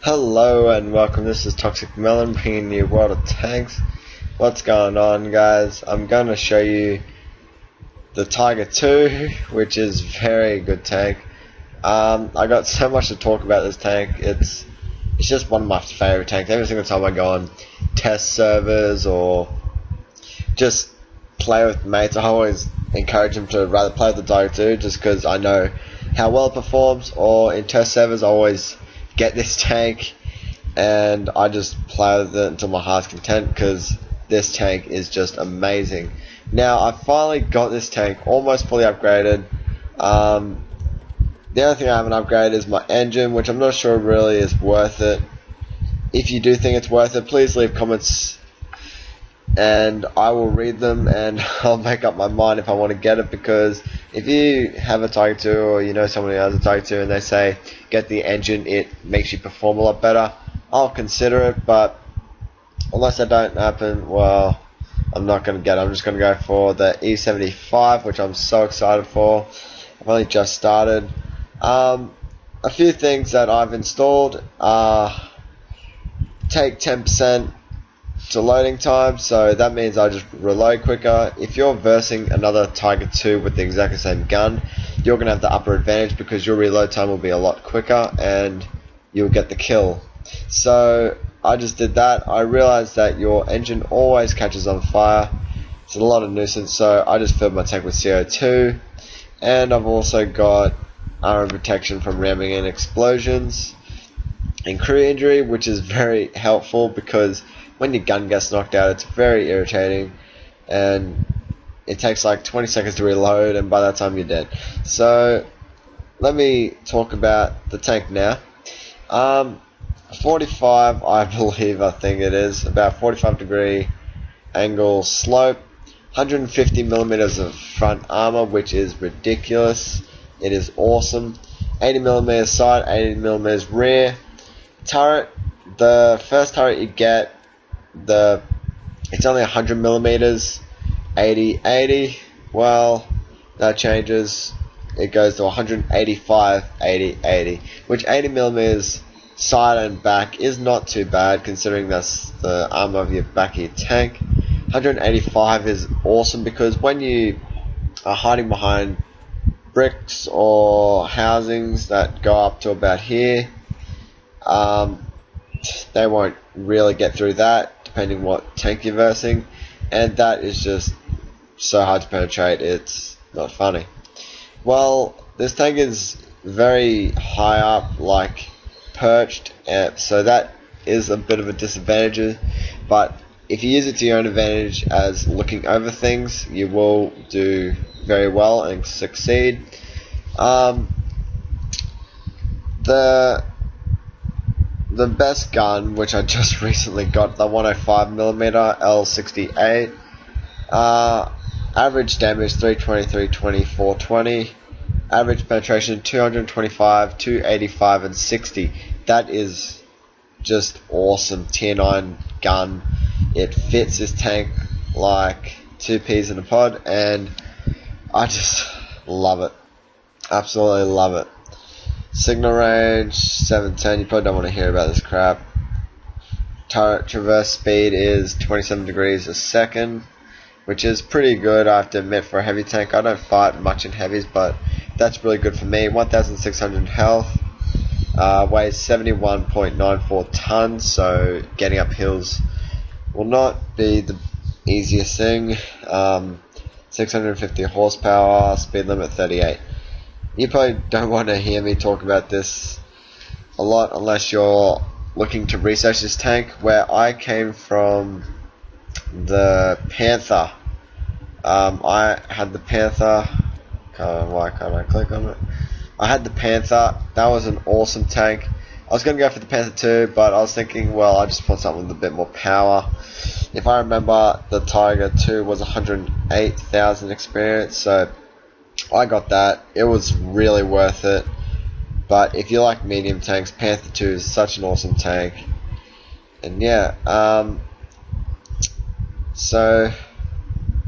Hello and welcome, this is ToxicMelon bringing you World of Tanks. What's going on, guys? I'm going to show you the TigerII, which is very good tank. I got so much to talk about this tank. It's just one of my favorite tanks. Every single time I go on test servers or just play with mates, I always encourage them to rather play with the TigerII just because I know how well it performs, or in test servers I always get this tank and I just play with it until my heart's content because this tank is just amazing. Now I finally got this tank almost fully upgraded. The only thing I haven't upgraded is my engine, which I'm not sure really is worth it. If you do think it's worth it, please leave comments and I will read them and I'll make up my mind if I want to get it, because if you have a TigerII or you know someone who has a TigerII and they say get the engine, it makes you perform a lot better, I'll consider it. But unless that don't happen, well, I'm not going to get it. I'm just going to go for the E75, which I'm so excited for. I've only just started. A few things that I've installed take 10% to loading time, so that means I just reload quicker. If you're versing another TigerII with the exact same gun, you're going to have the upper advantage because your reload time will be a lot quicker and you'll get the kill. So I just did that. I realized that your engine always catches on fire. It's a lot of nuisance, so I just filled my tank with CO2, and I've also got armor protection from ramming in explosions and crew injury, which is very helpful because when your gun gets knocked out, it's very irritating and it takes like 20 seconds to reload, and by that time you're dead. So let me talk about the tank now. 45, I think it is, about 45-degree angle slope, 150 millimeters of front armor, which is ridiculous. It is awesome. 80 millimeters side, 80 millimeters rear. Turret, the first turret you get, it's only 100 millimeters, 80. Well, that changes. It goes to 185, 80, which 80 millimeters side and back is not too bad considering that's the armor of your back of your tank. 185 is awesome because when you are hiding behind bricks or housings that go up to about here, they won't really get through that depending what tank you're versing, and that is just so hard to penetrate, it's not funny. Well, this tank is very high up, like perched, so that is a bit of a disadvantage, but if you use it to your own advantage as looking over things, you will do very well and succeed. The best gun, which I just recently got, the 105mm L68, average damage 320, 320, 420, average penetration 225, 285, and 60. That is just awesome. Tier 9 gun. It fits this tank like two peas in a pod, and I just love it. Absolutely love it. Signal range 710. You probably don't want to hear about this crap. Turret traverse speed is 27 degrees a second, which is pretty good, I have to admit, for a heavy tank. I don't fight much in heavies, but that's really good for me. 1,600 health, weighs 71.94 tons, so getting up hills will not be the easiest thing. 650 horsepower, speed limit 38. You probably don't want to hear me talk about this a lot unless you're looking to research this tank. Where I came from, the Panther. I had the Panther. Why can't I click on it? I had the Panther. That was an awesome tank. I was going to go for the Panther too, but I was thinking, well, I just want something with a bit more power. If I remember, the TigerII was 108,000 experience, so I got that. It was really worth it. But if you like medium tanks, Panther 2 is such an awesome tank. And yeah, so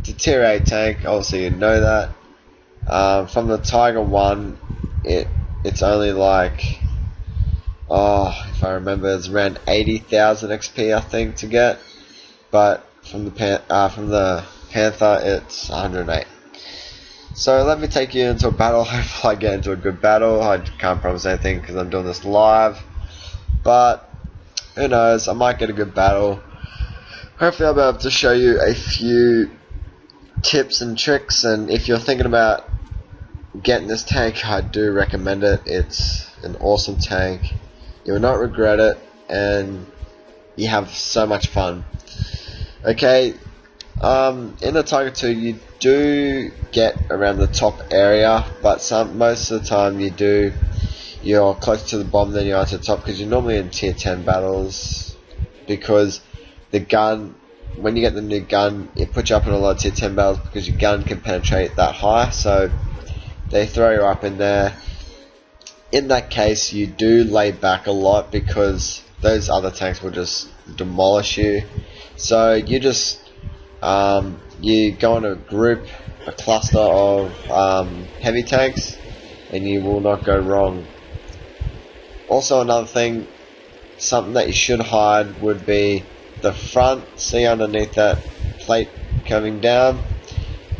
the Tier 8 tank, obviously you know that. From the TigerII, it's only like, if I remember, it's around 80,000 XP I think to get, but from the Panther it's 108. So let me take you into a battle. Hopefully I get into a good battle. I can't promise anything because I'm doing this live, but who knows, I might get a good battle. Hopefully I'll be able to show you a few tips and tricks, and if you're thinking about getting this tank, I do recommend it. It's an awesome tank. You will not regret it, and you have so much fun. Okay, in the TigerII you do get around the top area, but most of the time you're closer to the bottom than you are to the top, because you're normally in tier 10 battles, because the gun, when you get the new gun, it puts you up in a lot of tier 10 battles because your gun can penetrate that high, so they throw you up in there. In that case, you do lay back a lot because those other tanks will just demolish you. So you just you go in a cluster of heavy tanks, and you will not go wrong. Also, another thing, something that you should hide would be the front. See underneath that plate coming down?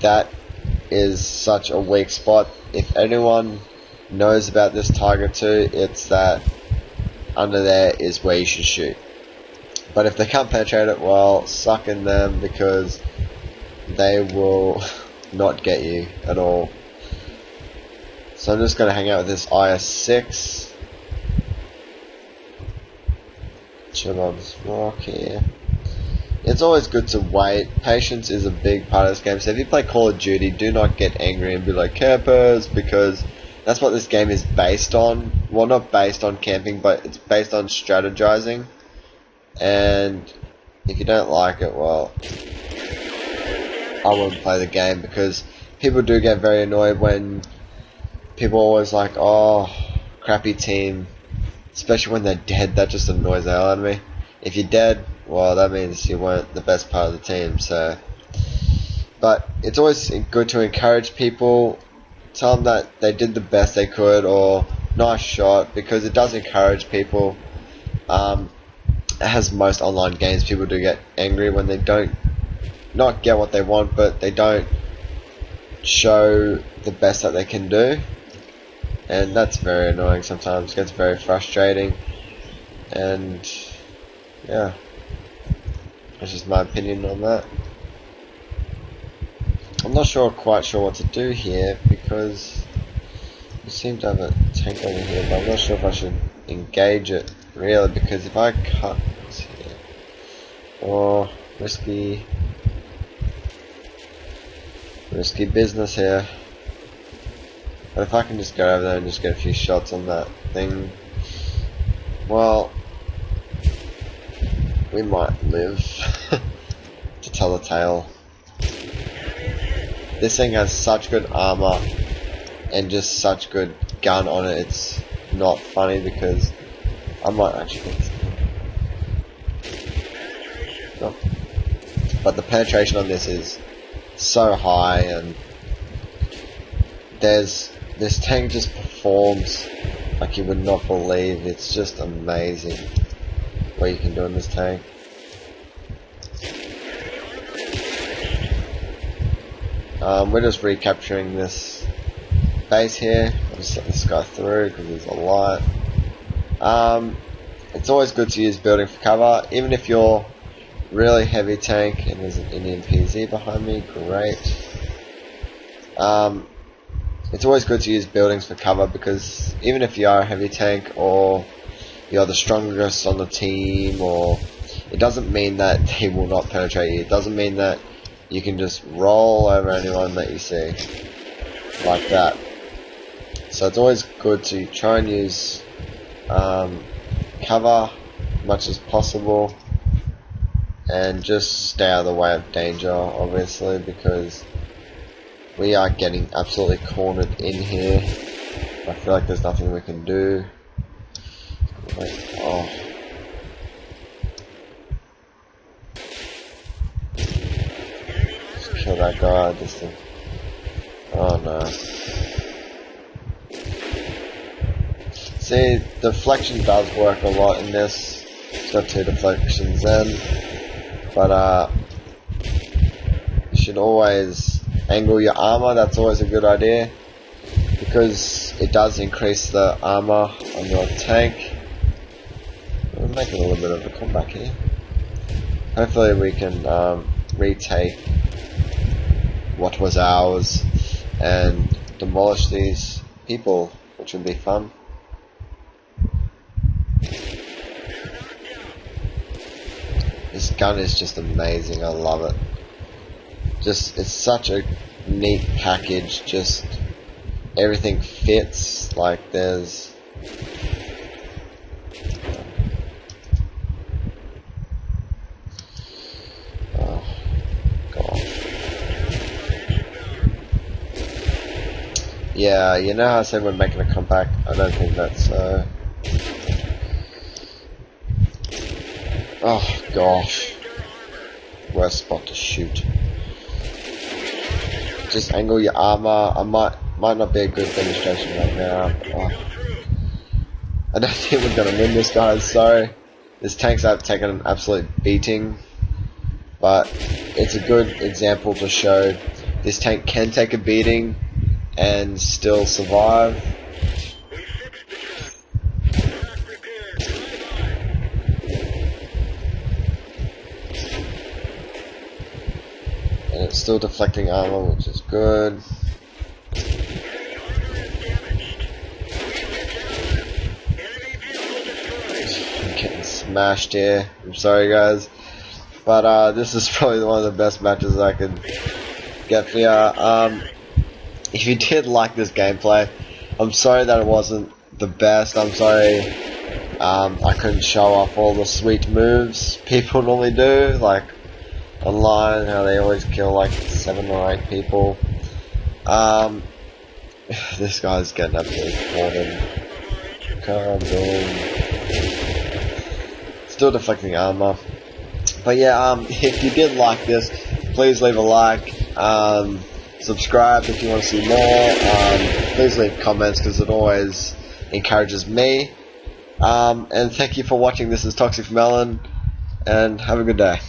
That is such a weak spot. If anyone knows about this TigerII, it's that under there is where you should shoot. But if they can't penetrate it, well, suck in them, because they will not get you at all. So I'm just going to hang out with this IS-6. Chill on this rock here. It's always good to wait. Patience is a big part of this game. So if you play Call of Duty, do not get angry and be like campers, because that's what this game is based on. Well, not based on camping, but it's based on strategizing. And if you don't like it, well, I wouldn't play the game, because people do get very annoyed when people are always like, oh, crappy team. Especially when they're dead, that just annoys the hell out of me. If you're dead, well, that means you weren't the best part of the team. So, but it's always good to encourage people, tell them that they did the best they could, or nice shot, because it does encourage people. As most online games, people do get angry when they don't not get what they want, but they don't show the best that they can do. And that's very annoying sometimes. It gets very frustrating. And yeah, that's just my opinion on that. I'm not quite sure what to do here, because we seem to have a tank over here, but I'm not sure if I should engage it really, because if I cut this here, or risky business here. But if I can just go over there and just get a few shots on that thing, well, we might live to tell the tale. This thing has such good armor and just such good gun on it, it's not funny, because I might actually get this thing. No. But the penetration on this is so high, and this tank just performs like you would not believe. It's just amazing what you can do in this tank. We're just recapturing this base here. I'll just let this guy through because there's a light. It's always good to use building for cover, even if you're really heavy tank. And there's an Indian PZ behind me, great. It's always good to use buildings for cover, because even if you are a heavy tank, or you're the strongest on the team, or it doesn't mean that they will not penetrate you. It doesn't mean that you can just roll over anyone that you see like that. So it's always good to try and use cover as much as possible, and just stay out of the way of danger, obviously, because we are getting absolutely cornered in here. I feel like there's nothing we can do. Oh. Just kill that guy. Just to... Oh no. See, deflection does work a lot in this. It's got 2 deflections in, but you should always angle your armor. That's always a good idea, because it does increase the armor on your tank. We're making a little bit of a comeback here. Hopefully we can retake what was ours and demolish these people, which would be fun. This gun is just amazing, I love it. It's such a neat package, just everything fits, like there's yeah, you know how I said we're making a comeback? I don't think that's so. Oh gosh. Worst spot to shoot. Just angle your armor. I might not be a good demonstration right now. I don't think we're gonna win this, guys, sorry. This tank's taken an absolute beating. But it's a good example to show this tank can take a beating and still survive. And it's still deflecting armor, which is good. I'm getting smashed here. I'm sorry, guys. But this is probably one of the best matches I could get for ya. If you did like this gameplay, I'm sorry that it wasn't the best. I'm sorry I couldn't show off all the sweet moves people normally do, like online, how they always kill like 7 or 8 people. This guy's getting absolutely caught. Come on. Still deflecting armor. But yeah, if you did like this, please leave a like. Subscribe if you want to see more. Please leave comments, because it always encourages me. And thank you for watching. This is ToxicMelon, and have a good day.